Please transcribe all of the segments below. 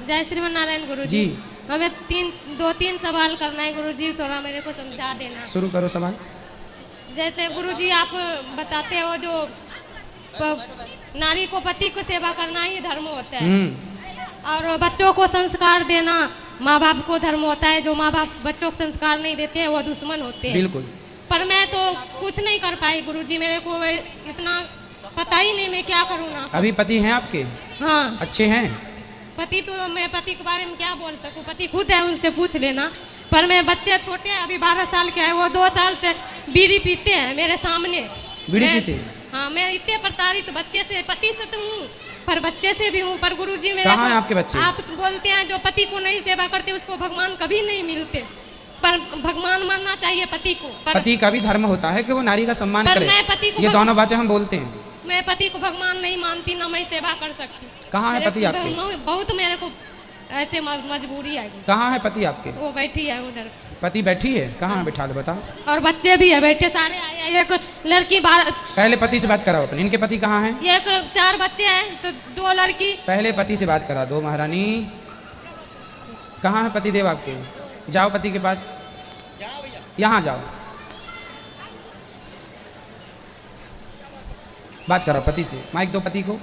जय श्रीमान नारायण गुरु जी। हमें 2-3 सवाल करना है गुरु जी, थोड़ा मेरे को समझा देना। शुरू करो सवाल। जैसे गुरु जी आप बताते हो जो नारी को पति को सेवा करना ही धर्म होता है, और बच्चों को संस्कार देना माँ बाप को धर्म होता है। जो माँ बाप बच्चों को संस्कार नहीं देते हैं वो दुश्मन होते हैं। बिल्कुल। पर मैं तो कुछ नहीं कर पाई गुरु जी, मेरे को इतना पता ही नहीं मैं क्या करूँ ना। अभी पति हैं आपके? हाँ अच्छे हैं? पति तो मैं पति के बारे में क्या बोल सकूं, पति खुद है, उनसे पूछ लेना। पर मैं बच्चे छोटे हैं, अभी 12 साल के है, वो 2 साल से बीड़ी पीते हैं मेरे सामने। बीड़ी पीते हैं? हाँ, मैं इतने प्रताड़ित बच्चे से, पति से तो हूँ पर बच्चे से भी हूँ। पर गुरुजी मेरे कहाँ हैं आपके बच्चे? आप बोलते हैं जो पति को नहीं सेवा करते उसको भगवान कभी नहीं मिलते, पर भगवान मानना चाहिए पति को। पति का भी धर्म होता है कि वो नारी का सम्मान करे। मैं पति को ये दोनों बातें हम बोलते हैं। मैं पति को भगवान नहीं मानती, ना मैं सेवा कर सकती। कहाँ है पति आपके? बहुत मेरे को ऐसे मजबूरी है। कहाँ है पति आपके? वो बैठी है उधर। पति बैठी है? कहाँ बैठा लो बताओ। और बच्चे भी है बैठे सारे आए हैं। एक लड़की पहले पति से बात कराओ अपने। इनके पति कहाँ हैं? एक 4 बच्चे हैं तो 2 लड़की। पहले पति से बात करा दो महारानी। कहाँ है पति देव आपके? जाओ पति के पास, यहाँ जाओ, बात करो पति से। माइक दो पति को।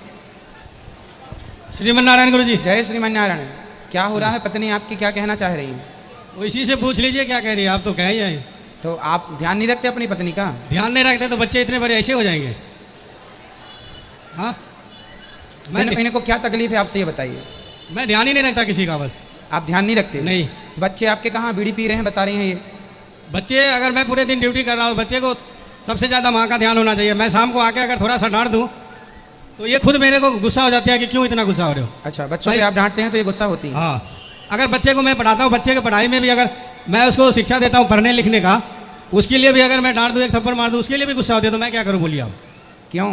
श्रीमन नारायण गुरु जी। जय श्रीमन नारायण। क्या हो रहा है? पत्नी आपकी क्या कहना चाह रही है? वो इसी से पूछ लीजिए क्या कह रही है। आप तो कह ही आए। तो आप ध्यान नहीं रखते अपनी पत्नी का? ध्यान नहीं रखते तो बच्चे इतने बड़े ऐसे हो जाएंगे। हाँ, इनको क्या तकलीफ है आपसे ये बताइए। मैं ध्यान ही नहीं रखता किसी का। बस आप ध्यान नहीं रखते? नहीं। तो बच्चे आपके कहाँ बीड़ी पी रहे हैं बता रही हैं ये? बच्चे, अगर मैं पूरे दिन ड्यूटी कर रहा हूँ, बच्चे को सबसे ज़्यादा माँ का ध्यान होना चाहिए। मैं शाम को आके अगर थोड़ा सा डांट दूँ तो ये खुद मेरे को गुस्सा हो जाती है कि क्यों इतना गुस्सा हो रहे हो। अच्छा, बच्चों को आप डांटते हैं तो ये गुस्सा होती है? हाँ, अगर बच्चे को मैं पढ़ाता हूँ, बच्चे की पढ़ाई में भी अगर मैं उसको शिक्षा देता हूँ पढ़ने लिखने का, उसके लिए भी अगर मैं डांट दूँ, एक थप्पड़ मार दूँ, उसके लिए भी गुस्सा होती है। तो मैं क्या करूँ बोलिए आप? क्यों?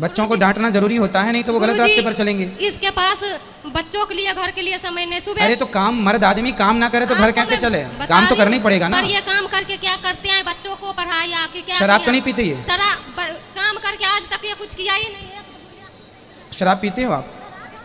बच्चों को डांटना जरूरी होता है, नहीं तो वो गलत रास्ते पर चलेंगे। इसके पास बच्चों के लिए घर के लिए समय नहीं। सुबह अरे तो काम, मर्द आदमी काम ना करे तो घर कैसे चले? काम तो करना ही पड़ेगा ना। पर ये काम करके क्या करते हैं? बच्चों को पढ़ाई आके क्या? शराब तो नहीं पीते ये? शराब काम करके आज तक ये कुछ किया ही नहीं है। शराब पीते हो आप?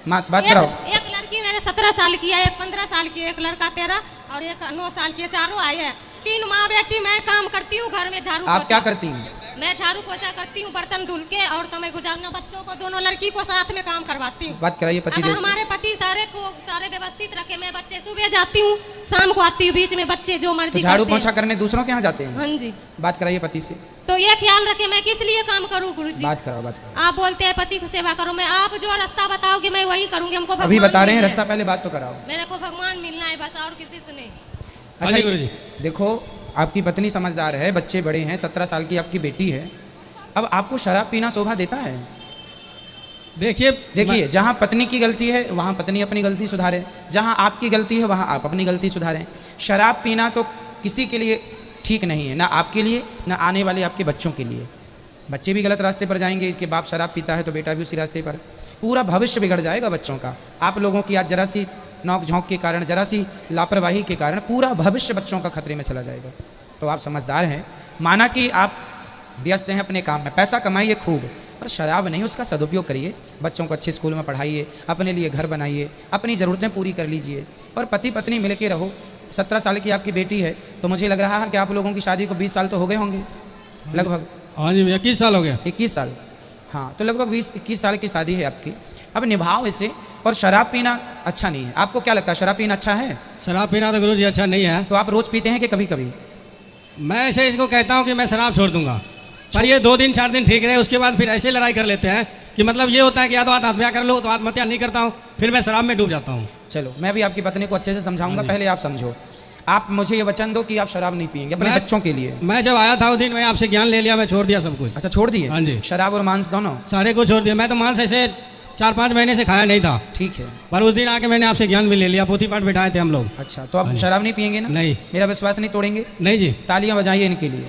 बात कराओ। एक लड़की मेरे 17 साल की है, एक 15 साल की, एक लड़का 13 और एक 9 साल की, चारों आए हैं। 3 माँ बेटी। मैं काम करती हूँ घर में, झाड़ू। आप क्या करती हैं? मैं झाड़ू पोछा करती हूँ, बर्तन धुल के और समय गुजारना। बच्चों को, दोनों लड़की को साथ में काम करवाती हूँ। बात कराइए पति देव से। हमारे पति सारे व्यवस्थित रखे। मैं बच्चे सुबह जाती हूँ, शाम को आती हूँ, बीच में बच्चे जो मर्जी। तो झाड़ू पोछा करने दूसरों के यहाँ जाते हैं? हाँ जी। बात कराइए पति से। तो ये ख्याल रखे मैं किस लिए काम करूँ गुरुजी? बात कराओ, बात कराओ। आप बोलते हैं पति को सेवा करो, मैं आप जो रास्ता बताओगे मैं वही करूँगी। हमको अभी बता रहे हैं रास्ता, पहले बात तो कराओ। मेरे को भगवान मिलना है बस, और किसी से नहीं। अच्छा गुरुजी, देखो आपकी पत्नी समझदार है, बच्चे बड़े हैं, 17 साल की आपकी बेटी है। अब आपको शराब पीना शोभा देता है? देखिए, जहाँ पत्नी की गलती है वहाँ पत्नी अपनी गलती सुधारे, जहाँ आपकी गलती है वहाँ आप अपनी गलती सुधारें। शराब पीना तो किसी के लिए ठीक नहीं है, ना आपके लिए ना आने वाले आपके बच्चों के लिए। बच्चे भी गलत रास्ते पर जाएंगे। इसके बाप शराब पीता है तो बेटा भी उसी रास्ते पर, पूरा भविष्य बिगड़ जाएगा बच्चों का। आप लोगों की आज जरा सी नोक झोंक के कारण, जरा सी लापरवाही के कारण पूरा भविष्य बच्चों का खतरे में चला जाएगा। तो आप समझदार हैं, माना कि आप व्यस्त हैं अपने काम में, पैसा कमाइए खूब, पर शराब नहीं, उसका सदुपयोग करिए। बच्चों को अच्छे स्कूल में पढ़ाइए, अपने लिए घर बनाइए, अपनी ज़रूरतें पूरी कर लीजिए और पति पत्नी मिल के रहो। 17 साल की आपकी बेटी है तो मुझे लग रहा है कि आप लोगों की शादी को 20 साल तो हो गए होंगे लगभग। हाँ जी, 21 साल हो गया। 21 साल, हाँ, तो लगभग 20-21 साल की शादी है आपकी। अब निभाओ इसे। और शराब पीना अच्छा नहीं है। आपको क्या लगता है, शराब पीना अच्छा है? शराब पीना तो गुरुजी अच्छा नहीं है। तो आप रोज़ पीते हैं कि कभी कभी? मैं ऐसे इसको कहता हूँ कि मैं शराब छोड़ दूंगा, पर ये 2 दिन 4 दिन ठीक रहे, उसके बाद फिर ऐसे लड़ाई कर लेते हैं कि मतलब ये होता है कि या तो आत्महत्या कर लो, तो आत्महत्या नहीं करता हूँ, फिर मैं शराब में डूब जाता हूँ। चलो, मैं भी आपकी पत्नी को अच्छे से समझाऊंगा, पहले आप समझो। आप मुझे ये वचन दो कि आप शराब नहीं पिएंगे अपने बच्चों के लिए। मैं जब आया था उस दिन मैं आपसे ज्ञान ले लिया, मैं छोड़ दिया सब कुछ। अच्छा, छोड़ दिए? हाँ जी। शराब और मांस दोनों? सारे को छोड़ दिया। मैं तो मांस ऐसे 4-5 महीने से खाया नहीं था। ठीक है, पर उस दिन आके मैंने आपसे ज्ञान भी ले लिया, पोथी पाठ बिठाए थे हम लोग। अच्छा, तो आप शराब नहीं पिएंगे ना? नहीं। मेरा विश्वास नहीं तोड़ेंगे? नहीं जी। तालियां बजाइए इनके लिए।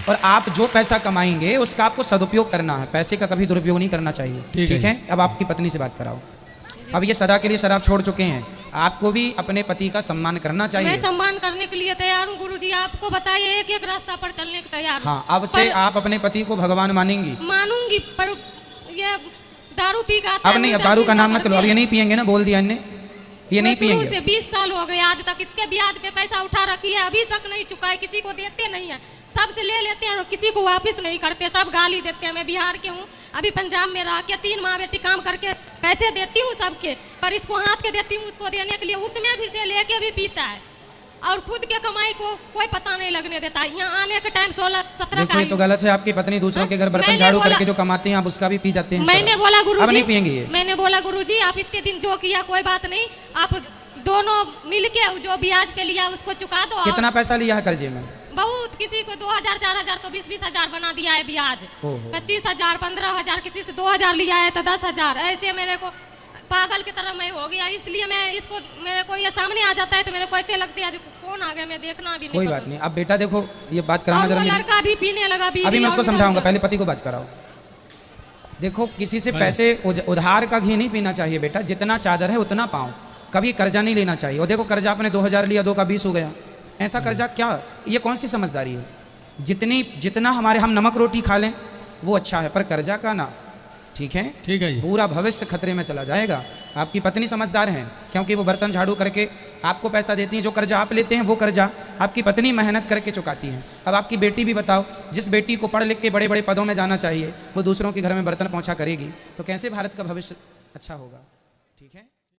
और आप जो पैसा कमाएंगे उसका आपको सदुपयोग करना है, पैसे का कभी दुरुपयोग नहीं करना चाहिए। ठीक है? अब आपकी पत्नी से बात कराओ। अब ये सदा के लिए शराब छोड़ चुके हैं, आपको भी अपने पति का सम्मान करना चाहिए। मैं सम्मान करने के लिए तैयार हूँ गुरुजी, आपको बताइए एक एक रास्ता पर चलने को तैयार। हाँ, अब से आप अपने पति को भगवान मानेंगी? मानूंगी, पर ये दारू पी का अब नहीं, अब दारू का नाम मत लो। अब ये नहीं पियेंगे ना, बोल दिया इनने। ये नहीं वो शुरू पिएंगे। से 20 साल हो गए आज तक, इतने ब्याज पे पैसा उठा रखी है, अभी तक नहीं चुका है, किसी को देते नहीं है, सबसे ले लेते हैं और किसी को वापस नहीं करते, सब गाली देते हैं। मैं बिहार के हूँ, अभी पंजाब में रह के 3 माँ बेटी काम करके पैसे देती हूँ सबके, पर इसको हाथ के देती हूँ, उसको देने के लिए उसमें भी से लेके भी पीता है और खुद के कमाई को कोई पता नहीं लगने देता। यहाँ आने के टाइम 16-17 का देखो ये तो गलत है, आपकी पत्नी दूसरों के घर बर्तन मैंने झाड़ू बोला- करके जो कमाते हैं आप उसका भी पी जाते हैं। मैंने शराब। बोला अब गुरुजी, नहीं पिएंगे ये। मैंने बोला गुरुजी आप इतने दिन जो किया कोई बात नहीं, आप दोनों मिलके जो ब्याज पे लिया उसको चुका दो। कितना पैसा लिया है कर्जे में? बहुत, किसी को 2000 4000 तो 20-20 हजार बना दिया है ब्याज, 25,000 15,000, किसी से 2000 लिया है तो 10,000, ऐसे मेरे को पागल की तरह मैं हो गया। इसलिए मैं इसको, मेरे को ये सामने आ जाता है तो मेरे को ऐसे लगती है कौन आ गया, मैं देखना भी नहीं। कोई बात नहीं। अब बेटा देखो ये बात कराना और जरा वो मेरी। लड़का भी पीने लगा बीड़ी। अभी मैं उसको और समझाऊंगा, पहले पति को बात कराओ। देखो किसी से पैसे उधार का घी नहीं पीना चाहिए बेटा, जितना चादर है उतना पाओ, कभी कर्जा नहीं लेना चाहिए। और देखो कर्जा आपने 2000 लिया, 2 का 20 हो गया, ऐसा कर्जा क्या, ये कौन सी समझदारी है? जितना हमारे हम नमक रोटी खा लें वो अच्छा है, पर कर्जा का ना, ठीक है? ठीक है जी। पूरा भविष्य खतरे में चला जाएगा। आपकी पत्नी समझदार हैं क्योंकि वो बर्तन झाड़ू करके आपको पैसा देती हैं, जो कर्जा आप लेते हैं वो कर्जा आपकी पत्नी मेहनत करके चुकाती हैं। अब आपकी बेटी भी बताओ, जिस बेटी को पढ़ लिख के बड़े बड़े पदों में जाना चाहिए वो दूसरों के घर में बर्तन पहुंचा करेगी तो कैसे भारत का भविष्य अच्छा होगा? ठीक है।